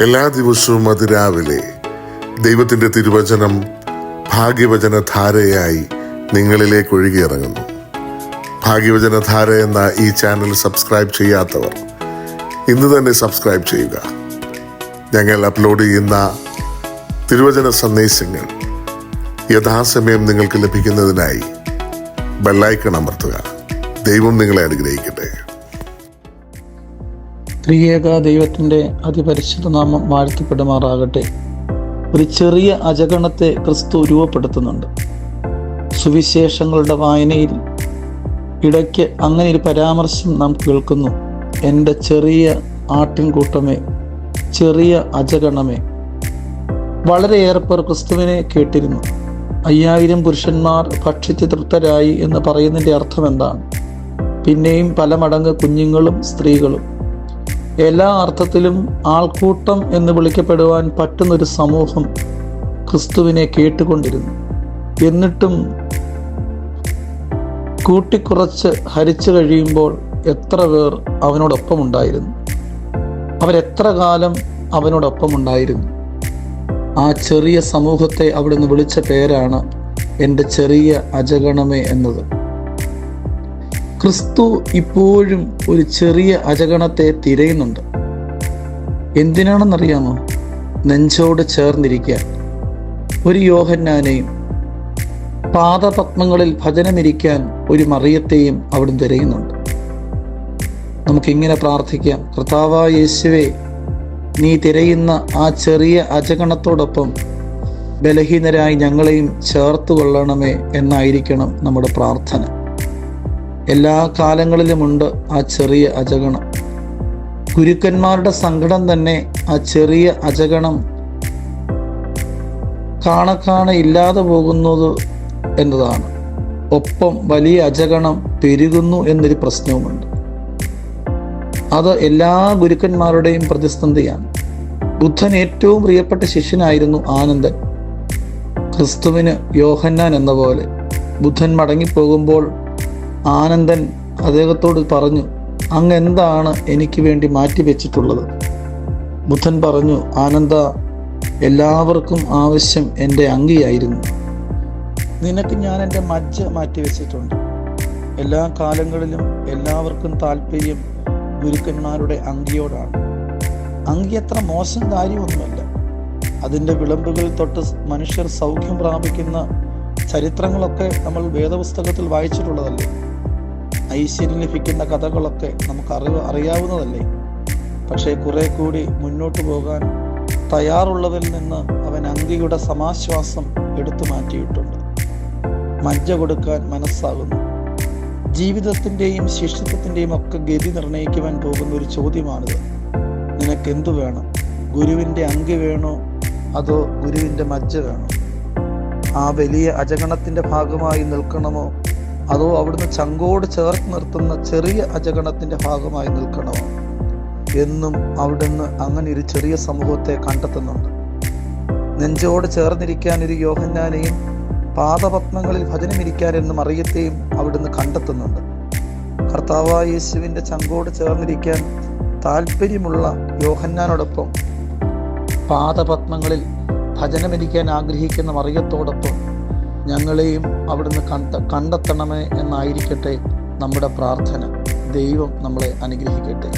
എല്ലാ ദിവസവും അതിരാവിലെ ദൈവത്തിൻ്റെ തിരുവചനം ഭാഗ്യവചനധാരയായി നിങ്ങളിലേക്ക് ഒഴുകിയിറങ്ങുന്നു. ഭാഗ്യവചനധാര എന്ന ഈ ചാനൽ സബ്സ്ക്രൈബ് ചെയ്യാത്തവർ ഇന്ന് തന്നെ സബ്സ്ക്രൈബ് ചെയ്യുക. ഞങ്ങൾ അപ്ലോഡ് ചെയ്യുന്ന തിരുവചന സന്ദേശങ്ങൾ യഥാസമയം നിങ്ങൾക്ക് ലഭിക്കുന്നതിനായി ബെല്ലൈക്കൺ അമർത്തുക. ദൈവം നിങ്ങളെ അനുഗ്രഹിക്കട്ടെ. ത്രിയേക ദൈവത്തിൻ്റെ അതിപരിശുദ്ധ നാമം വാഴ്ത്തപ്പെടുമാറാകട്ടെ. ഒരു ചെറിയ അജഗണത്തെ ക്രിസ്തു രൂപപ്പെടുത്തുന്നുണ്ട്. സുവിശേഷങ്ങളുടെ വായനയിൽ ഇടയ്ക്ക് അങ്ങനെ ഒരു പരാമർശം നാം കേൾക്കുന്നു. എൻ്റെ ചെറിയ ആട്ടിൻകൂട്ടമേ, ചെറിയ അജഗണമേ. വളരെയേറെ പേർ ക്രിസ്തുവിനെ കേട്ടിരുന്നു. 5000 പുരുഷന്മാർ ഭക്ഷിച്ച് തൃപ്തരായി എന്ന് പറയുന്നതിൻ്റെ അർത്ഥം എന്താണ്? പിന്നെയും പല മടങ്ങ് കുഞ്ഞുങ്ങളും സ്ത്രീകളും. എല്ലാ അർത്ഥത്തിലും ആൾക്കൂട്ടം എന്ന് വിളിക്കപ്പെടുവാൻ പറ്റുന്നൊരു സമൂഹം ക്രിസ്തുവിനെ കേട്ടുകൊണ്ടിരുന്നു. എന്നിട്ടും കൂട്ടിക്കുറച്ച് ഹരിച്ചു കഴിയുമ്പോൾ എത്ര പേർ അവനോടൊപ്പം ഉണ്ടായിരുന്നു? അവരെത്ര കാലം അവനോടൊപ്പം ഉണ്ടായിരുന്നു? ആ ചെറിയ സമൂഹത്തെ അവിടുന്ന് വിളിച്ച പേരാണ് എൻ്റെ ചെറിയ അജഗണമേ എന്നത്. ക്രിസ്തു ഇപ്പോഴും ഒരു ചെറിയ അജഗണത്തെ തിരയുന്നുണ്ട്. എന്തിനാണെന്നറിയാമോ? നെഞ്ചോട് ചേർന്നിരിക്കാൻ. ഒരു യോഹന്നാനെയും പാദപത്മങ്ങളിൽ ഭജനമിരിക്കാൻ ഒരു മറിയത്തെയും അവിടുന്ന് തിരയുന്നുണ്ട്. നമുക്കിങ്ങനെ പ്രാർത്ഥിക്കാം: കർത്താവായ യേശുവേ, നീ തിരയുന്ന ആ ചെറിയ അജഗണത്തോടൊപ്പം ബലഹീനരായി ഞങ്ങളെയും ചേർത്ത് കൊള്ളണമേ എന്നായിരിക്കണം നമ്മുടെ പ്രാർത്ഥന. എല്ലാ കാലങ്ങളിലുമുണ്ട് ആ ചെറിയ അജഗണം. ഗുരുക്കന്മാരുടെ സങ്കടം തന്നെ ആ ചെറിയ അജഗണം കാണെ ഇല്ലാതെ പോകുന്നത് എന്നതാണ്. ഒപ്പം വലിയ അജഗണം പെരുകുന്നു എന്നൊരു പ്രശ്നവുമുണ്ട്. അത് എല്ലാ ഗുരുക്കന്മാരുടെയും പ്രതിസന്ധിയാണ്. ബുദ്ധൻ ഏറ്റവും പ്രിയപ്പെട്ട ശിഷ്യനായിരുന്നു ആനന്ദൻ. ക്രിസ്തുവിന് യോഹന്നാൻ എന്ന പോലെ. ബുദ്ധൻ മടങ്ങിപ്പോകുമ്പോൾ ആനന്ദൻ അദ്ദേഹത്തോട് പറഞ്ഞു, അങ്ങ് എന്താണ് എനിക്ക് വേണ്ടി മാറ്റിവെച്ചിട്ടുള്ളത്? ബുദ്ധൻ പറഞ്ഞു, ആനന്ദ, എല്ലാവർക്കും ആവശ്യം എൻ്റെ അങ്കിയായിരുന്നു. നിനക്ക് ഞാൻ എൻ്റെ മജ്ജ മാറ്റിവെച്ചിട്ടുണ്ട്. എല്ലാ കാലങ്ങളിലും എല്ലാവർക്കും താല്പര്യം ഗുരുക്കന്മാരുടെ അങ്കിയോടാണ്. അങ്കി അത്ര മോശം കാര്യമൊന്നുമല്ല. അതിൻ്റെ വിളമ്പുകൾ തൊട്ട് മനുഷ്യർ സൗഖ്യം പ്രാപിക്കുന്ന ചരിത്രങ്ങളൊക്കെ നമ്മൾ വേദപുസ്തകത്തിൽ വായിച്ചിട്ടുള്ളതല്ലേ? ഐശ്വര്യം ലഭിക്കുന്ന കഥകളൊക്കെ നമുക്ക് അറിയാവുന്നതല്ലേ? പക്ഷേ കുറെ കൂടി മുന്നോട്ട് പോകാൻ തയ്യാറുള്ളതിൽ നിന്ന് അവൻ അങ്കിയുടെ സമാശ്വാസം എടുത്തു മാറ്റിയിട്ടുണ്ട്. മജ്ജ കൊടുക്കാൻ മനസ്സാകുന്നു. ജീവിതത്തിൻ്റെയും ശിഷ്യത്വത്തിൻ്റെയും ഒക്കെ ഗതി നിർണ്ണയിക്കുവാൻ പോകുന്ന ഒരു ചോദ്യമാണിത്. നിനക്കെന്തു വേണം? ഗുരുവിൻ്റെ അങ്കി വേണോ, അതോ ഗുരുവിൻ്റെ മജ്ജ വേണോ? ആ വലിയ അജഗണത്തിൻ്റെ ഭാഗമായി നിൽക്കണമോ, അതോ അവിടുന്ന് ചങ്കോട് ചേർത്ത് നിർത്തുന്ന ചെറിയ അജഗണത്തിൻ്റെ ഭാഗമായി നിൽക്കണമോ? എന്നും അവിടുന്ന് അങ്ങനെ ഒരു ചെറിയ സമൂഹത്തെ കണ്ടെത്തുന്നുണ്ട്. നെഞ്ചോട് ചേർന്നിരിക്കാൻ ഒരു യോഹന്നാനെയും പാദപത്മങ്ങളിൽ ഭജനമിരിക്കാൻ എന്ന് മറിയത്തെയും അവിടുന്ന് കണ്ടെത്തുന്നുണ്ട്. കർത്താവായ യേശുവിൻ്റെ ചങ്കോട് ചേർന്നിരിക്കാൻ താല്പര്യമുള്ള യോഹന്നാനോടൊപ്പം പാദപത്മങ്ങളിൽ ഭജനമിരിക്കാൻ ആഗ്രഹിക്കുന്ന മറിയത്തോടൊപ്പം ഞങ്ങളെയും അവിടുന്ന് കണ്ടെത്തണമേ എന്നായിരിക്കട്ടെ നമ്മുടെ പ്രാർത്ഥന. ദൈവം നമ്മളെ അനുഗ്രഹിക്കട്ടെ.